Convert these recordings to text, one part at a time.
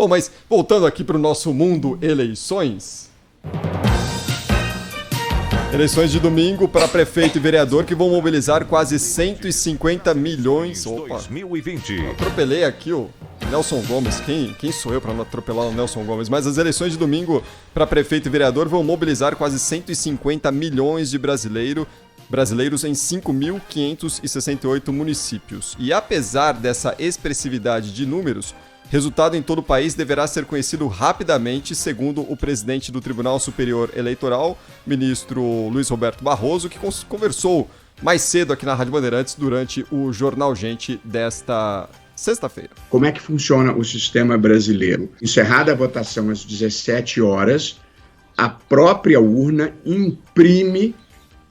Bom, mas voltando aqui para o nosso mundo eleições. Eleições de domingo para prefeito e vereador que vão mobilizar quase 150 milhões. Opa, 2020. atropelei aqui o Nelson Gomes. Quem sou eu para não atropelar o Nelson Gomes? Mas as eleições de domingo para prefeito e vereador vão mobilizar quase 150 milhões de brasileiros em 5.568 municípios. E apesar dessa expressividade de números, resultado em todo o país deverá ser conhecido rapidamente, segundo o presidente do Tribunal Superior Eleitoral, ministro Luiz Roberto Barroso, que conversou mais cedo aqui na Rádio Bandeirantes durante o Jornal Gente desta sexta-feira. Como é que funciona o sistema brasileiro? Encerrada a votação às 17 horas, a própria urna imprime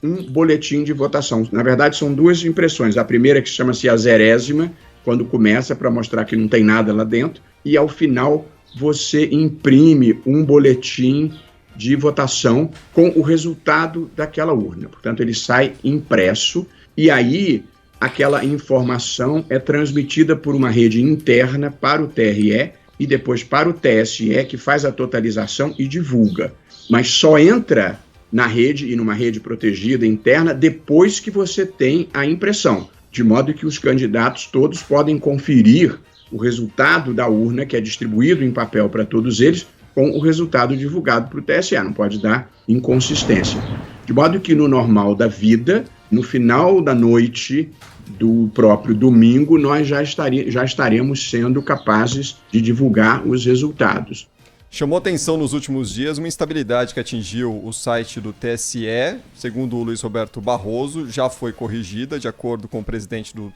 um boletim de votação. Na verdade, são duas impressões. A primeira, que chama-se a zerésima, quando começa, para mostrar que não tem nada lá dentro, e ao final você imprime um boletim de votação com o resultado daquela urna. Portanto, ele sai impresso e aí aquela informação é transmitida por uma rede interna para o TRE e depois para o TSE, que faz a totalização e divulga. Mas só entra na rede e numa rede protegida interna depois que você tem a impressão, de modo que os candidatos todos podem conferir o resultado da urna, que é distribuído em papel para todos eles, com o resultado divulgado para o TSE. Não pode dar inconsistência. De modo que no normal da vida, no final da noite do próprio domingo, nós já estaremos sendo capazes de divulgar os resultados. Chamou atenção nos últimos dias uma instabilidade que atingiu o site do TSE, segundo o Luiz Roberto Barroso, já foi corrigida de acordo com o presidente do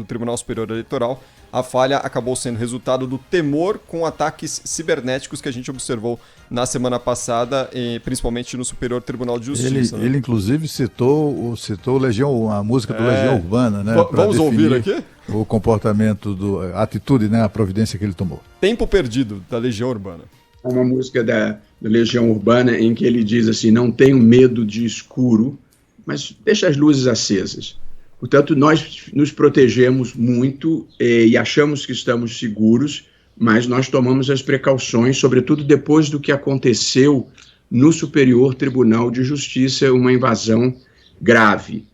Tribunal Superior Eleitoral. A falha acabou sendo resultado do temor com ataques cibernéticos que a gente observou na semana passada, principalmente no Superior Tribunal de Justiça. Ele inclusive citou Legião, a música do Legião Urbana, né? Vamos ouvir aqui? O comportamento, a atitude, né? A providência que ele tomou. Tempo perdido, da Legião Urbana. Uma música da Legião Urbana em que ele diz assim: não tenho medo de escuro, mas deixa as luzes acesas. Portanto, nós nos protegemos muito e achamos que estamos seguros, mas nós tomamos as precauções, sobretudo depois do que aconteceu no Superior Tribunal de Justiça, uma invasão grave.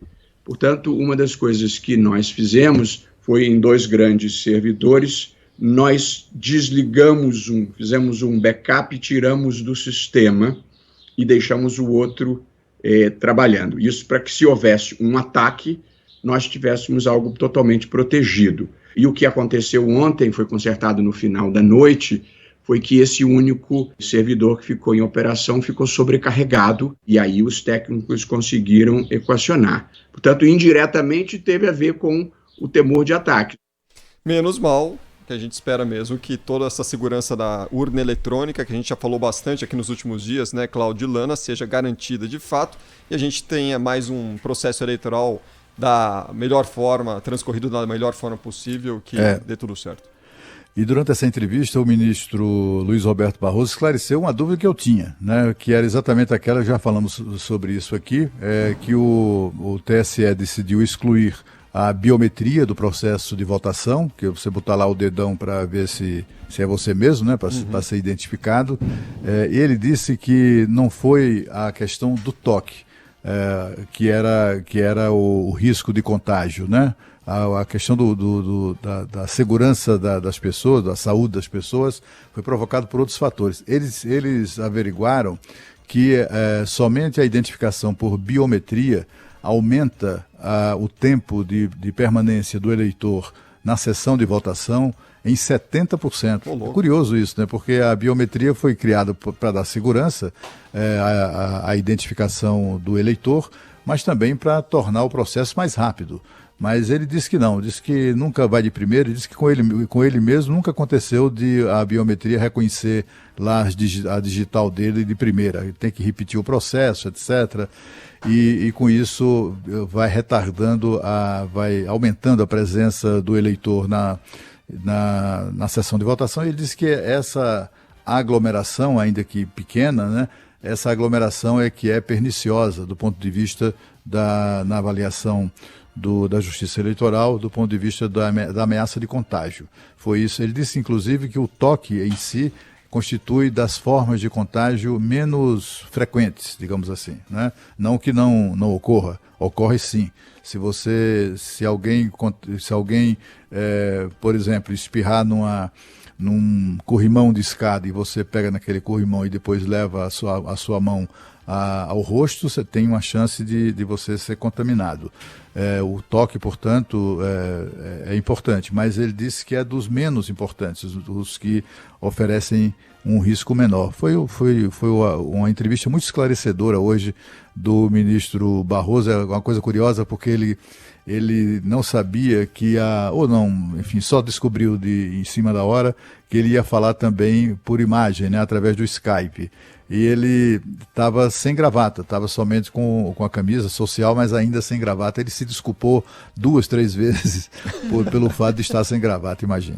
Portanto, uma das coisas que nós fizemos foi, em 2 grandes servidores, nós desligamos fizemos um backup, tiramos do sistema e deixamos o outro trabalhando. Isso para que, se houvesse um ataque, nós tivéssemos algo totalmente protegido. E o que aconteceu ontem, foi consertado no final da noite, foi que esse único servidor que ficou em operação ficou sobrecarregado e aí os técnicos conseguiram equacionar. Portanto, indiretamente teve a ver com o temor de ataque. Menos mal, que a gente espera mesmo que toda essa segurança da urna eletrônica, que a gente já falou bastante aqui nos últimos dias, né, Cláudio e Lana, seja garantida de fato e a gente tenha mais um processo eleitoral da melhor forma, transcorrido da melhor forma possível, que dê tudo certo. E durante essa entrevista, o ministro Luiz Roberto Barroso esclareceu uma dúvida que eu tinha, né, que era exatamente aquela, já falamos sobre isso aqui, que o TSE decidiu excluir a biometria do processo de votação, que você botar lá o dedão para ver se é você mesmo, né, para ser identificado. E ele disse que não foi a questão do toque, que era o risco de contágio, né? A questão da segurança das pessoas, da saúde das pessoas, foi provocado por outros fatores. Eles averiguaram que somente a identificação por biometria aumenta o tempo de permanência do eleitor na sessão de votação em 70%. É curioso isso, né? Porque a biometria foi criada para dar segurança à identificação do eleitor, mas também para tornar o processo mais rápido. Mas ele disse que não, disse que nunca vai de primeiro, disse que com ele mesmo nunca aconteceu de a biometria reconhecer lá a digital dele de primeira. Ele tem que repetir o processo, etc. E com isso vai retardando, vai aumentando a presença do eleitor na sessão de votação. Ele disse que essa aglomeração, ainda que pequena, né, essa aglomeração é que é perniciosa do ponto de vista na avaliação da Justiça Eleitoral do ponto de vista da ameaça de contágio. Foi isso. Ele disse, inclusive, que o toque em si constitui das formas de contágio menos frequentes, digamos assim, né? Não que não ocorra, ocorre sim. Se alguém, por exemplo, espirrar num corrimão de escada e você pega naquele corrimão e depois leva a sua mão ao rosto, você tem uma chance de você ser contaminado. O toque, portanto, é importante, mas ele disse que é dos menos importantes, dos que oferecem um risco menor. Foi uma entrevista muito esclarecedora hoje do ministro Barroso. É uma coisa curiosa, porque ele não sabia que só descobriu em cima da hora que ele ia falar também por imagem, né, através do Skype. E ele estava sem gravata, estava somente com a camisa social, mas ainda sem gravata. Ele se desculpou 2, 3 vezes pelo fato de estar sem gravata, imagina.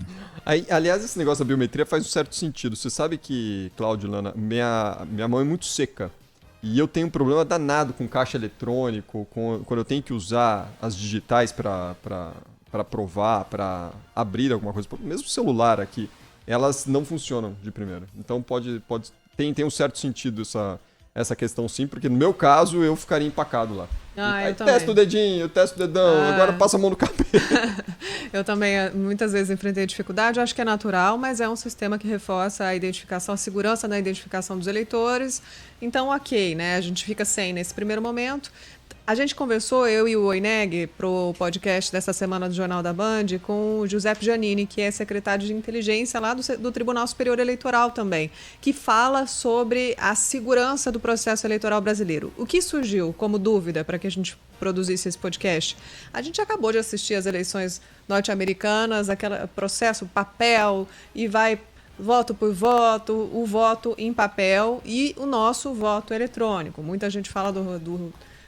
Aliás, esse negócio da biometria faz um certo sentido. Você sabe que, Cláudio, Lana, minha mão é muito seca. E eu tenho um problema danado com caixa eletrônico, quando eu tenho que usar as digitais para provar, para abrir alguma coisa. Mesmo o celular aqui, elas não funcionam de primeira. Então tem um certo sentido essa questão sim, porque no meu caso eu ficaria empacado lá. Aí testa o dedinho, testa o dedão, agora passa a mão no cabelo. Eu também muitas vezes enfrentei dificuldade, acho que é natural, mas é um sistema que reforça a identificação, a segurança na identificação dos eleitores. Então, ok, né? A gente fica sem nesse primeiro momento. A gente conversou, eu e o Oineg, para o podcast dessa semana do Jornal da Band, com o Giuseppe Giannini, que é secretário de inteligência lá do Tribunal Superior Eleitoral também, que fala sobre a segurança do processo eleitoral brasileiro. O que surgiu como dúvida para que a gente produzisse esse podcast? A gente acabou de assistir às eleições norte-americanas, aquele processo papel, e vai voto por voto, o voto em papel e o nosso voto eletrônico. Muita gente fala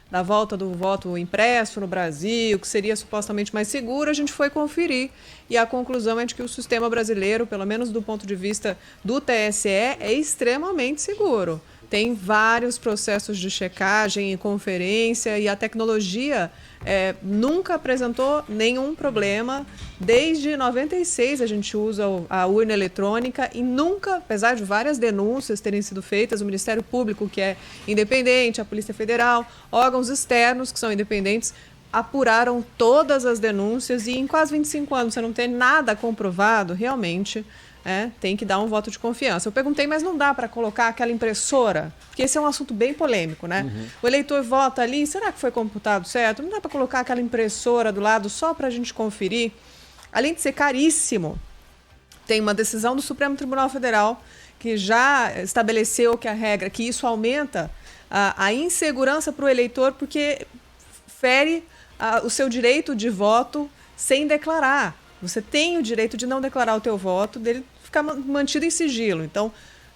da volta do voto impresso no Brasil, que seria supostamente mais seguro. A gente foi conferir e a conclusão é de que o sistema brasileiro, pelo menos do ponto de vista do TSE, é extremamente seguro. Tem vários processos de checagem e conferência e a tecnologia nunca apresentou nenhum problema. Desde 96 a gente usa a urna eletrônica e nunca, apesar de várias denúncias terem sido feitas, o Ministério Público, que é independente, a Polícia Federal, órgãos externos que são independentes, apuraram todas as denúncias e em quase 25 anos você não tem nada comprovado, realmente tem que dar um voto de confiança. Eu perguntei, mas não dá para colocar aquela impressora? Porque esse é um assunto bem polêmico, né? Uhum. O eleitor vota ali, será que foi computado certo? Não dá para colocar aquela impressora do lado só para a gente conferir? Além de ser caríssimo, tem uma decisão do Supremo Tribunal Federal que já estabeleceu que a regra, que isso aumenta a insegurança para o eleitor, porque fere o seu direito de voto sem declarar. Você tem o direito de não declarar o teu voto, dele ficar mantido em sigilo. Então,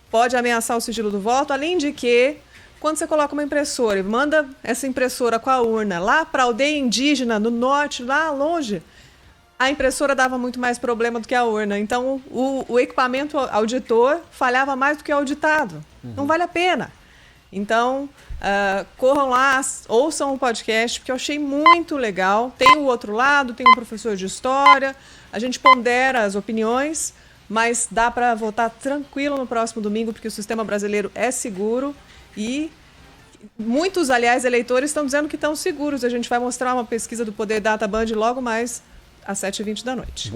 pode ameaçar o sigilo do voto, além de que, quando você coloca uma impressora e manda essa impressora com a urna lá para a aldeia indígena, no norte, lá longe, a impressora dava muito mais problema do que a urna. Então, o equipamento auditor falhava mais do que o auditado. Uhum. Não vale a pena. Então, corram lá, ouçam o podcast, porque eu achei muito legal. Tem o outro lado, tem um professor de história, a gente pondera as opiniões, mas dá para votar tranquilo no próximo domingo, porque o sistema brasileiro é seguro e muitos, aliás, eleitores estão dizendo que estão seguros. A gente vai mostrar uma pesquisa do Poder Data Band logo mais às 7h20 da noite.